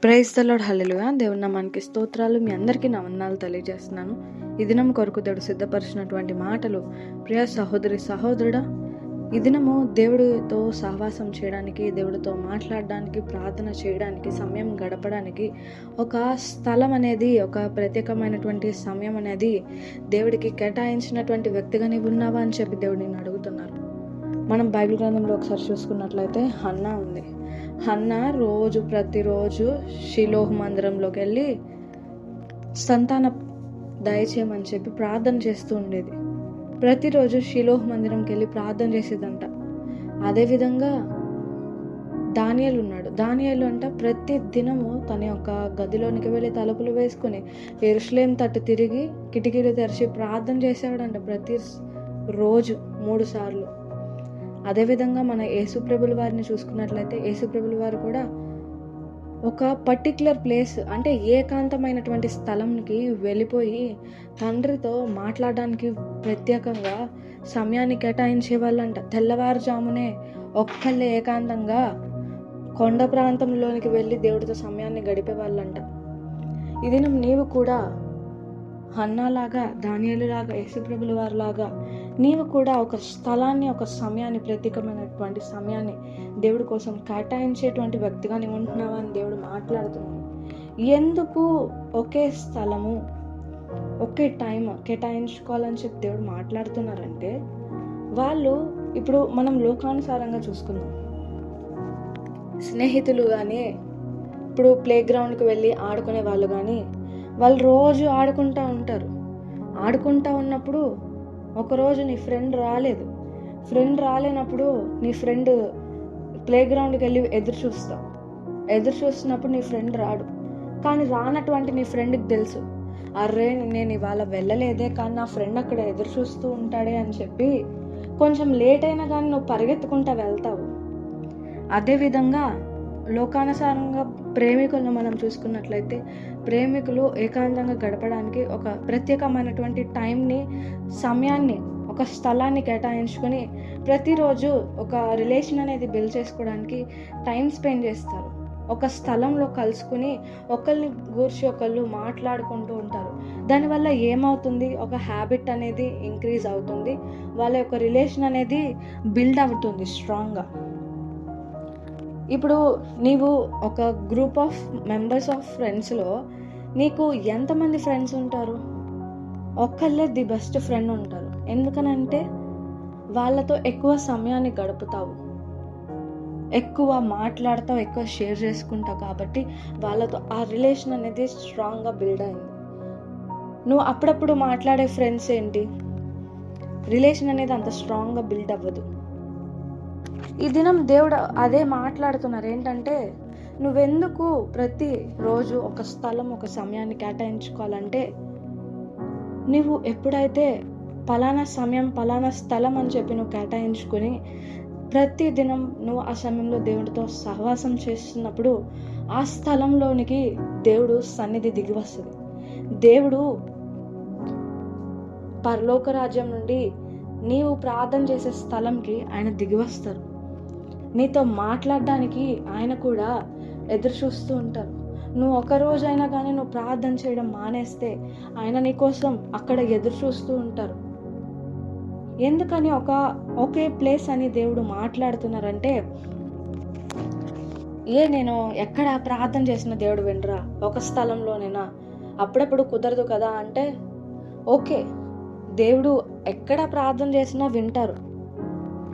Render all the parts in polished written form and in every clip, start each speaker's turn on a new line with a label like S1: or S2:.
S1: Praise the lord, హల్లెలూయా. దేవుని నామానికి స్తోత్రాలు. మీ అందరికీ నా వందనాలు తెలియజేస్తున్నాను. ఈ దినం కొరకు దేవుడు సిద్ధపరిచినటువంటి మాటలు, ప్రియ సహోదరి సహోదరుడా, ఈ దినము దేవుడితో సహవాసం చేయడానికి, దేవుడితో మాట్లాడడానికి, ప్రార్థన చేయడానికి, సమయం గడపడానికి ఒక స్థలం అనేది, ఒక ప్రత్యేకమైనటువంటి సమయం అనేది దేవుడికి కేటాయించినటువంటి వ్యక్తిగా నీవు ఉన్నావా అని చెప్పి దేవుడు నేను అడుగుతున్నారు. మనం బైబిల్ గ్రంథంలో ఒకసారి చూసుకున్నట్లయితే హన్నా ఉంది. హన్నా ప్రతిరోజు షిలోహ్ మందిరంలోకి వెళ్ళి సంతాన దయచేయమని చెప్పి ప్రార్థన చేస్తూ ఉండేది. ప్రతిరోజు షిలోహ్ మందిరంకి వెళ్ళి ప్రార్థన చేసేదంట. అదేవిధంగా దానియేలు ఉన్నాడు. దానియేలు అంట ప్రతి దినము తన యొక్క గదిలోనికి వెళ్ళి తలుపులు వేసుకుని యెరూషలేము తట్టు తిరిగి కిటికీలు తెరిచి ప్రార్థన చేసేవాడంట ప్రతి రోజు 3 సార్లు. అదేవిధంగా మన యేసుప్రభుల వారిని చూసుకున్నట్లయితే యేసుప్రభుల వారు కూడా ఒక పర్టిక్యులర్ ప్లేస్, అంటే ఏకాంతమైనటువంటి స్థలంకి వెళ్ళిపోయి తండ్రితో మాట్లాడడానికి ప్రత్యేకంగా సమయాన్ని కేటాయించే వాళ్ళంట. తెల్లవారుజామునే ఒక్కళ్ళే ఏకాంతంగా కొండ ప్రాంతంలోనికి వెళ్ళి దేవుడితో సమయాన్ని గడిపే వాళ్ళంట. ఇది నీవు కూడా హన్నాలాగా, దానియేలులాగా, యేసుప్రభుల వారిలాగా నీవు కూడా ఒక స్థలాన్ని, ఒక సమయాన్ని, ప్రత్యేకమైనటువంటి సమయాన్ని దేవుడి కోసం కేటాయించేటువంటి వ్యక్తిగా నీవు ఉంటున్నావా అని దేవుడు మాట్లాడుతున్నాడు. ఎందుకు ఒకే స్థలము, ఒకే టైం కేటాయించుకోవాలని చెప్పి దేవుడు మాట్లాడుతున్నారంటే, వాళ్ళు ఇప్పుడు మనం లోకానుసారంగా చూసుకుందాం. స్నేహితులు కానీ, ఇప్పుడు ప్లే గ్రౌండ్కి వెళ్ళి ఆడుకునే వాళ్ళు కానీ, వాళ్ళు రోజు ఆడుకుంటూ ఉంటారు. ఆడుకుంటూ ఉన్నప్పుడు ఒకరోజు నీ ఫ్రెండ్ రాలేనప్పుడు నీ ఫ్రెండ్ ప్లే గ్రౌండ్కి వెళ్ళి ఎదురు చూస్తున్నప్పుడు నీ ఫ్రెండ్ రాడు. కానీ రానటువంటి నీ ఫ్రెండ్కి తెలుసు, అర్రే నేను ఇవాళ వెళ్ళలేదే, కానీ నా ఫ్రెండ్ అక్కడ ఎదురు చూస్తూ ఉంటాడే అని చెప్పి కొంచెం లేట్ అయినా కానీ నువ్వు పరిగెత్తుకుంటూ వెళ్తావు. అదేవిధంగా లోకానుసారంగా ప్రేమికులను మనం చూసుకున్నట్లయితే, ప్రేమికులు ఏకాంతంగా గడపడానికి ఒక ప్రత్యేకమైనటువంటి టైంని, సమయాన్ని, ఒక స్థలాన్ని కేటాయించుకొని ప్రతిరోజు ఒక రిలేషన్ అనేది బిల్డ్ చేసుకోవడానికి టైం స్పెండ్ చేస్తారు. ఒక స్థలంలో కలుసుకుని ఒకరిని గూర్చి ఒకళ్ళు మాట్లాడుకుంటూ ఉంటారు. దానివల్ల ఏమవుతుంది, ఒక హ్యాబిట్ అనేది ఇంక్రీజ్ అవుతుంది. వాళ్ళ యొక్క రిలేషన్ అనేది బిల్డ్ అవుతుంది స్ట్రాంగ్గా. ఇప్పుడు నీవు ఒక గ్రూప్ ఆఫ్ మెంబర్స్ ఆఫ్ ఫ్రెండ్స్లో నీకు ఎంతమంది ఫ్రెండ్స్ ఉంటారు? ఒక్కళ్ళే ది బెస్ట్ ఫ్రెండ్ ఉంటారు. ఎందుకనంటే వాళ్ళతో ఎక్కువ సమయాన్ని గడుపుతావు, ఎక్కువ మాట్లాడతావు, ఎక్కువ షేర్ చేసుకుంటావు. కాబట్టి వాళ్ళతో ఆ రిలేషన్ అనేది స్ట్రాంగ్గా బిల్డ్ అయింది. నువ్వు అప్పుడప్పుడు మాట్లాడే ఫ్రెండ్స్ ఏంటి, రిలేషన్ అనేది అంత స్ట్రాంగ్గా బిల్డ్ అవ్వదు. ఈ దినం దేవుడు అదే మాట్లాడుతున్నారు. ఏంటంటే, నువ్వెందుకు ప్రతిరోజు ఒక స్థలం, ఒక సమయాన్ని కేటాయించుకోవాలంటే, నువ్వు ఎప్పుడైతే పలానా సమయం, పలానా స్థలం అని చెప్పి నువ్వు కేటాయించుకొని ప్రతి దినం నువ్వు ఆ సమయంలో దేవుడితో సహవాసం చేస్తున్నప్పుడు ఆ స్థలంలోనికి దేవుడు సన్నిధి దిగి వస్తుంది. దేవుడు పరలోక రాజ్యం నుండి నీవు ప్రార్థన చేసే స్థలంకి ఆయన దిగి వస్తారు. నీతో మాట్లాడడానికి ఆయన కూడా ఎదురు చూస్తూ ఉంటారు. నువ్వు ఒక రోజైనా కానీ నువ్వు ప్రార్థన చేయడం మానేస్తే ఆయన నీ కోసం అక్కడ ఎదురు చూస్తూ ఉంటారు. ఎందుకని ఒకే ప్లేస్ అని దేవుడు మాట్లాడుతున్నారంటే, నేను ఎక్కడ ప్రార్థన చేసిన దేవుడు వినరా, ఒక స్థలంలోనేనా, అప్పుడప్పుడు కుదరదు కదా అంటే, ఓకే, దేవుడు ఎక్కడ ప్రార్థన చేసినా వింటారు.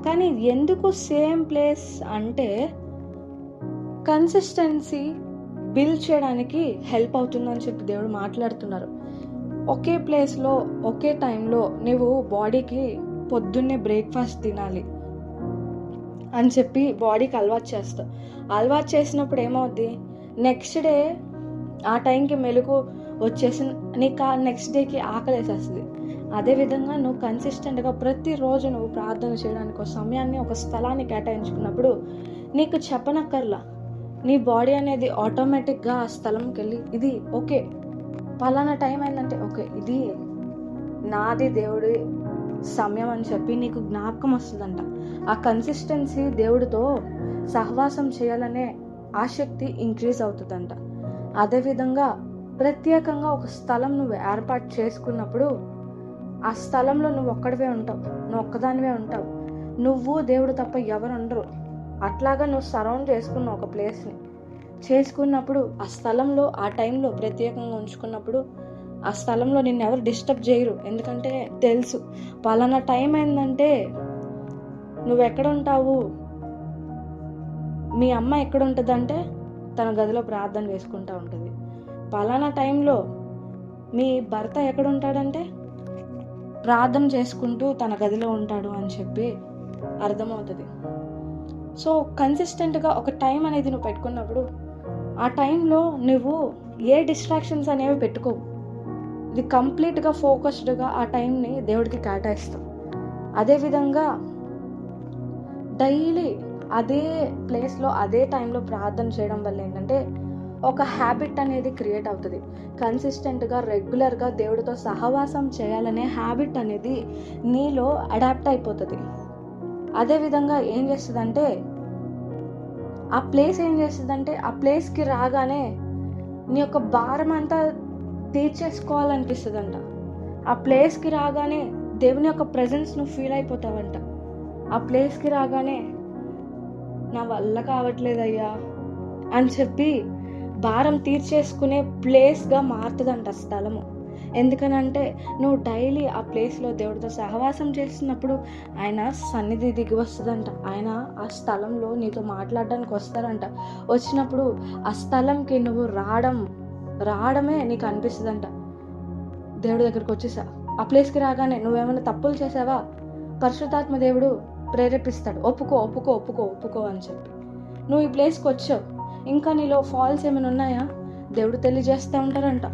S1: కానీ ఎందుకు సేమ్ ప్లేస్ అంటే, కన్సిస్టెన్సీ బిల్డ్ చేయడానికి హెల్ప్ అవుతుందని చెప్పి దేవుడు మాట్లాడుతున్నారు. ఒకే ప్లేస్లో, ఒకే టైంలో నువ్వు బాడీకి పొద్దున్నే బ్రేక్ఫాస్ట్ తినాలి అని చెప్పి బాడీకి అలవాటు చేసినప్పుడు ఏమవుద్ది, నెక్స్ట్ డే ఆ టైంకి మెలకు వచ్చేసి నీకు నెక్స్ట్ డేకి ఆకలేసేస్తుంది. అదేవిధంగా నువ్వు కన్సిస్టెంట్గా ప్రతిరోజు నువ్వు ప్రార్థన చేయడానికి ఒక సమయాన్ని, ఒక స్థలాన్ని కేటాయించుకున్నప్పుడు నీకు చెప్పనక్కర్లా, నీ బాడీ అనేది ఆటోమేటిక్గా ఆ స్థలంకి వెళ్ళి, ఇది ఓకే, పలానా టైం అయిందంటే ఓకే, ఇది నాది దేవుడి సమయం అని చెప్పి నీకు జ్ఞాపకం వస్తుందంట. ఆ కన్సిస్టెన్సీ దేవుడితో సహవాసం చేయాలనే ఆసక్తి ఇంక్రీజ్ అవుతుందంట. అదేవిధంగా ప్రత్యేకంగా ఒక స్థలం నువ్వు ఏర్పాటు చేసుకున్నప్పుడు ఆ స్థలంలో నువ్వు ఒక్కడివే ఉంటావు, నువ్వు ఒక్కదానివే ఉంటావు, నువ్వు దేవుడు తప్ప ఎవరు ఉండరు. అట్లాగా నువ్వు సరౌండ్ చేసుకున్నావు ఒక ప్లేస్ని. చేసుకున్నప్పుడు ఆ స్థలంలో ఆ టైంలో ప్రత్యేకంగా ఉంచుకున్నప్పుడు ఆ స్థలంలో నిన్ను ఎవరు డిస్టర్బ్ చేయరు. ఎందుకంటే తెలుసు పలానా టైం అయిందంటే నువ్వు ఎక్కడ ఉంటావు, మీ అమ్మ ఎక్కడ ఉంటుందంటే తన గదిలో ప్రార్థన చేసుకుంటూ ఉంటుంది. పలానా టైంలో మీ భర్త ఎక్కడ ఉంటాడంటే ప్రార్థన చేసుకుంటూ తన గదిలో ఉంటాడు అని చెప్పి అర్థమవుతుంది. సో కన్సిస్టెంట్గా ఒక టైం అనేది నువ్వు పెట్టుకున్నప్పుడు ఆ టైంలో నువ్వు ఏ డిస్ట్రాక్షన్స్ అనేవి పెట్టుకోవు. ఇది కంప్లీట్గా ఫోకస్డ్గా ఆ టైంని దేవుడికి కేటాయిస్తావు. అదేవిధంగా డైలీ అదే ప్లేస్లో అదే టైంలో ప్రార్థన చేయడం వల్ల ఏంటంటే ఒక హ్యాబిట్ అనేది క్రియేట్ అవుతుంది. కన్సిస్టెంట్గా రెగ్యులర్గా దేవుడితో సహవాసం చేయాలనే హ్యాబిట్ అనేది నీలో అడాప్ట్ అయిపోతుంది. అదేవిధంగా ఏం చేస్తుందంటే ఆ ప్లేస్కి రాగానే నీ యొక్క భారం అంతా తీర్చేసుకోవాలనిపిస్తుందంట. ఆ ప్లేస్కి రాగానే దేవుని యొక్క ప్రెజెన్స్ నువ్వు ఫీల్ అయిపోతావంట. ఆ ప్లేస్కి రాగానే నా వల్ల కావట్లేదయ్యా అని చెప్పి భారం తీర్చేసుకునే ప్లేస్గా మారుతుందంట స్థలము. ఎందుకనంటే నువ్వు డైలీ ఆ ప్లేస్లో దేవుడితో సహవాసం చేస్తున్నప్పుడు ఆయన సన్నిధి దిగి వస్తుందంట. ఆయన ఆ స్థలంలో నీతో మాట్లాడడానికి వస్తారంట. వచ్చినప్పుడు ఆ స్థలంకి నువ్వు రావడమే నీకు అనిపిస్తుందంట. దేవుడి దగ్గరికి వచ్చేసా ఆ ప్లేస్కి రాగానే నువ్వేమైనా తప్పులు చేసావా, పరిశుద్ధాత్మ దేవుడు ప్రేరేపిస్తాడు, ఒప్పుకో అని చెప్పి. నువ్వు ఈ ప్లేస్కి వచ్చావు, ఇంకా నీలో ఫాల్స్ ఏమైనా ఉన్నాయా దేవుడు తెలియజేస్తూ ఉంటారంట.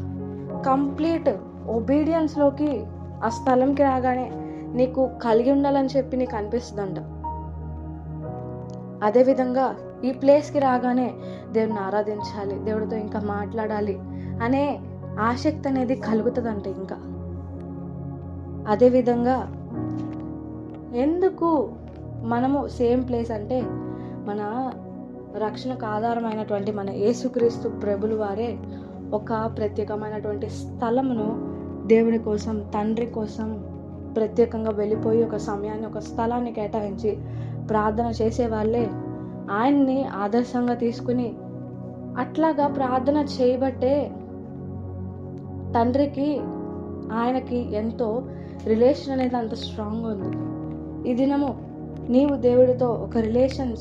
S1: కంప్లీట్ ఒబీడియన్స్లోకి ఆ స్థలంకి రాగానే నీకు కలిగి ఉండాలని చెప్పి నీకు అనిపిస్తుందంట. అదేవిధంగా ఈ ప్లేస్కి రాగానే దేవుడిని ఆరాధించాలి, దేవుడితో ఇంకా మాట్లాడాలి అనే ఆసక్తి అనేది కలుగుతుందంట. ఇంకా అదేవిధంగా ఎందుకు మనము సేమ్ ప్లేస్ అంటే మన రక్షణకు ఆధారమైనటువంటి మన యేసుక్రీస్తు ప్రభులు వారే ఒక ప్రత్యేకమైనటువంటి స్థలమును దేవుని కోసం, తండ్రి కోసం ప్రత్యేకంగా వెళ్ళిపోయి ఒక సమయాన్ని, ఒక స్థలాన్ని కేటాయించి ప్రార్థన చేసే వాళ్ళే ఆయన్ని ఆదర్శంగా తీసుకుని అట్లాగా ప్రార్థన చేయబట్టే తండ్రికి ఆయనకి ఎంతో రిలేషన్ అనేది అంత స్ట్రాంగ్ ఉంది. ఈ దినము నీవు దేవుడితో ఒక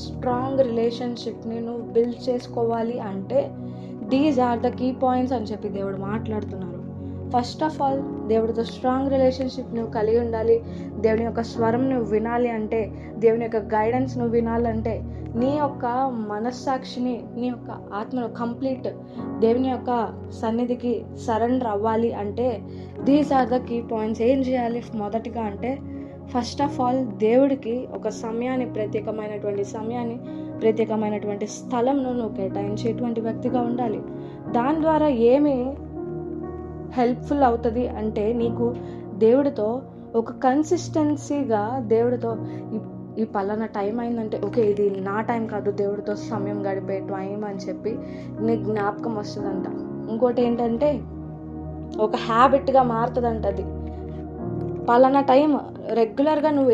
S1: స్ట్రాంగ్ రిలేషన్షిప్ని నువ్వు బిల్డ్ చేసుకోవాలి అంటే these are the key points అని చెప్పి దేవుడు మాట్లాడుతున్నారు. ఫస్ట్ ఆఫ్ ఆల్ దేవుడితో స్ట్రాంగ్ రిలేషన్షిప్ నువ్వు కలిగి ఉండాలి. దేవుని యొక్క స్వరం నువ్వు వినాలి అంటే, దేవుని యొక్క గైడెన్స్ నువ్వు వినాలంటే, నీ యొక్క మనస్సాక్షిని, నీ యొక్క ఆత్మను కంప్లీట్ దేవుని యొక్క సన్నిధికి సరెండర్ అవ్వాలి అంటే these are the key points. ఏం చేయాలి మొదటిగా అంటే, ఫస్ట్ ఆఫ్ ఆల్ దేవుడికి ఒక ప్రత్యేకమైనటువంటి స్థలంను నువ్వు కేటాయించేటువంటి వ్యక్తిగా ఉండాలి. దాని ద్వారా ఏమి హెల్ప్ఫుల్ అవుతుంది అంటే, నీకు దేవుడితో ఒక కన్సిస్టెన్సీగా దేవుడితో ఈ పలానా టైం అయిందంటే ఓకే ఇది నా టైం కాదు, దేవుడితో సమయం గడిపే టైం అని చెప్పి నీ జ్ఞాపకం వస్తుందంట. ఇంకోటి ఏంటంటే ఒక హ్యాబిట్గా మారుతుందంట. అది పలానా టైం రెగ్యులర్గా నువ్వు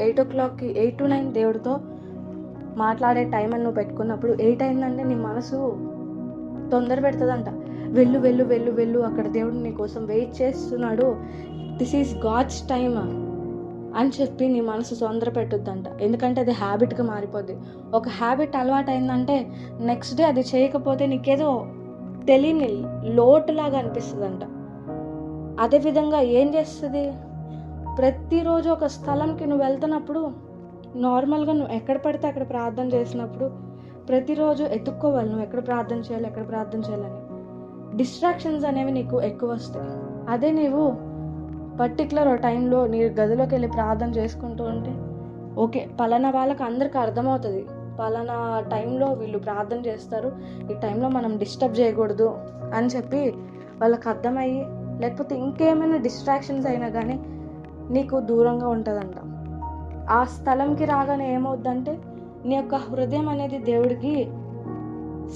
S1: 8 o'clockకి 8 to 9 దేవుడితో మాట్లాడే టైం అని నువ్వు పెట్టుకున్నప్పుడు 8 అయిందంటే నీ మనసు తొందర పెడుతుందంట. వెళ్ళు అక్కడ దేవుడు నీ కోసం వెయిట్ చేస్తున్నాడు, దిస్ ఈజ్ గాడ్స్ టైమ్ అని చెప్పి నీ మనసు తొందర పెట్టుద్దంట. ఎందుకంటే అది హ్యాబిట్గా మారిపోద్ది. ఒక హ్యాబిట్ అలవాటు అయిందంటే నెక్స్ట్ డే అది చేయకపోతే నీకేదో తెలియని లోటులాగా అనిపిస్తుందంట. అదేవిధంగా ఏం చేస్తుంది, ప్రతిరోజు ఒక స్థలంకి నువ్వు వెళ్తున్నప్పుడు నార్మల్గా నువ్వు ఎక్కడ పడితే అక్కడ ప్రార్థన చేసినప్పుడు ప్రతిరోజు ఎత్తుక్కోవాలి నువ్వు ఎక్కడ ప్రార్థన చేయాలని. డిస్ట్రాక్షన్స్ అనేవి నీకు ఎక్కువ వస్తాయి. అదే నీవు పర్టికులర్ టైంలో నీ గదిలోకి వెళ్ళి ప్రార్థన చేసుకుంటూ ఉంటే ఓకే పలానా వాళ్ళకి అందరికీ అర్థమవుతుంది, పలానా టైంలో వీళ్ళు ప్రార్థన చేస్తారు, ఈ టైంలో మనం డిస్టర్బ్ చేయకూడదు అని చెప్పి వాళ్ళకి అర్థమయ్యి, లేకపోతే ఇంకేమైనా డిస్ట్రాక్షన్స్ అయినా కానీ నీకు దూరంగా ఉంటుందంట. ఆ స్థలంకి రాగానే ఏమవుద్దంటే నీ యొక్క హృదయం అనేది దేవుడికి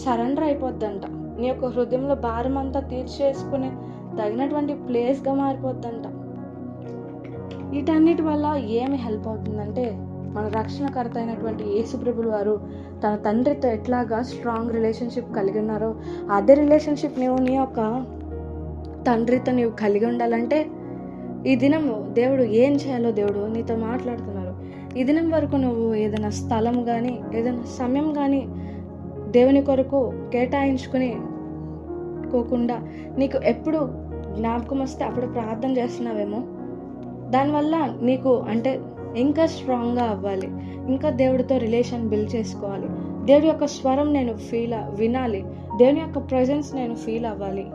S1: సరెండర్ అయిపోద్దంట. నీ యొక్క హృదయంలో భారం అంతా తీర్చేసుకునే తగినటువంటి ప్లేస్గా మారిపోద్దంట. వీటన్నిటి వల్ల ఏమి హెల్ప్ అవుతుందంటే, మన రక్షణకర్త అయినటువంటి యేసుప్రభులు వారు తన తండ్రితో ఎట్లాగా స్ట్రాంగ్ రిలేషన్షిప్ కలిగి ఉన్నారో, అదే రిలేషన్షిప్ నువ్వు నీ యొక్క తండ్రితో నీవు కలిగి ఉండాలంటే, ఈ దినము దేవుడు ఏం చేయాలో దేవుడు నీతో మాట్లాడుతున్నారు. ఈ దినం వరకు నువ్వు ఏదైనా స్థలం కానీ ఏదైనా సమయం కానీ దేవుని కొరకు కేటాయించుకుని కోకుండా నీకు ఎప్పుడు జ్ఞాపకం వస్తే అప్పుడు ప్రార్థన చేస్తున్నావేమో. దానివల్ల నీకు అంటే ఇంకా స్ట్రాంగ్గా అవ్వాలి, ఇంకా దేవుడితో రిలేషన్ బిల్డ్ చేసుకోవాలి, దేవుడి యొక్క స్వరం నేను వినాలి, దేవుని యొక్క ప్రెజెన్స్ నేను ఫీల్ అవ్వాలి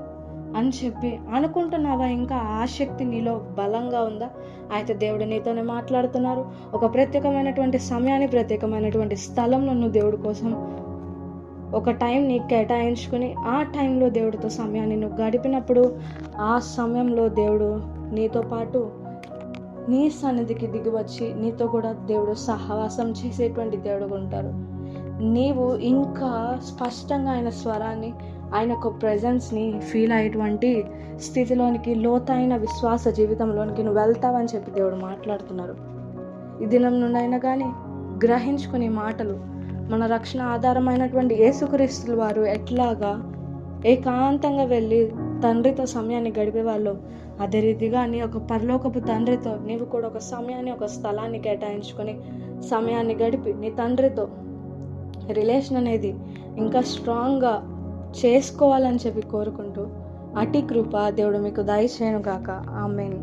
S1: అని చెప్పి అనుకుంటున్నావా? ఇంకా ఆసక్తి నీలో బలంగా ఉందా? అయితే దేవుడు నీతోనే మాట్లాడుతున్నారు. ఒక ప్రత్యేకమైనటువంటి సమయాన్ని, ప్రత్యేకమైనటువంటి స్థలంలో నువ్వు దేవుడి కోసం ఒక టైం నీకు కేటాయించుకుని ఆ టైంలో దేవుడితో సమయాన్ని నువ్వు గడిపినప్పుడు, ఆ సమయంలో దేవుడు నీతో పాటు నీ సన్నిధికి దిగి వచ్చి నీతో కూడా దేవుడు సహవాసం చేసేటువంటి దేవుడుగా ఉంటారు. నీవు ఇంకా స్పష్టంగా ఆయన స్వరాన్ని, ఆయన యొక్క ప్రెజెన్స్ని ఫీల్ అయ్యేటువంటి స్థితిలోనికి, లోతైన విశ్వాస జీవితంలోనికి నువ్వు వెళ్తావని చెప్పి దేవుడు మాట్లాడుతున్నారు. ఈ దినం నుండి అయినా కానీ గ్రహించుకునే మాటలు, మన రక్షణ ఆధారమైనటువంటి యేసుక్రీస్తుల వారు ఎట్లాగా ఏకాంతంగా వెళ్ళి తండ్రితో సమయాన్ని గడిపేవాళ్ళు, అదే రీతిగా నీ ఒక పరలోకపు తండ్రితో నీవు కూడా ఒక సమయాన్ని, ఒక స్థలాన్ని కేటాయించుకొని సమయాన్ని గడిపి నీ తండ్రితో రిలేషన్ అనేది ఇంకా స్ట్రాంగ్గా చేసుకోవాలని చెప్పి కోరుకుంటూ, అటి కృప దేవుడు మీకు దయచేయును గాక. ఆమేన్.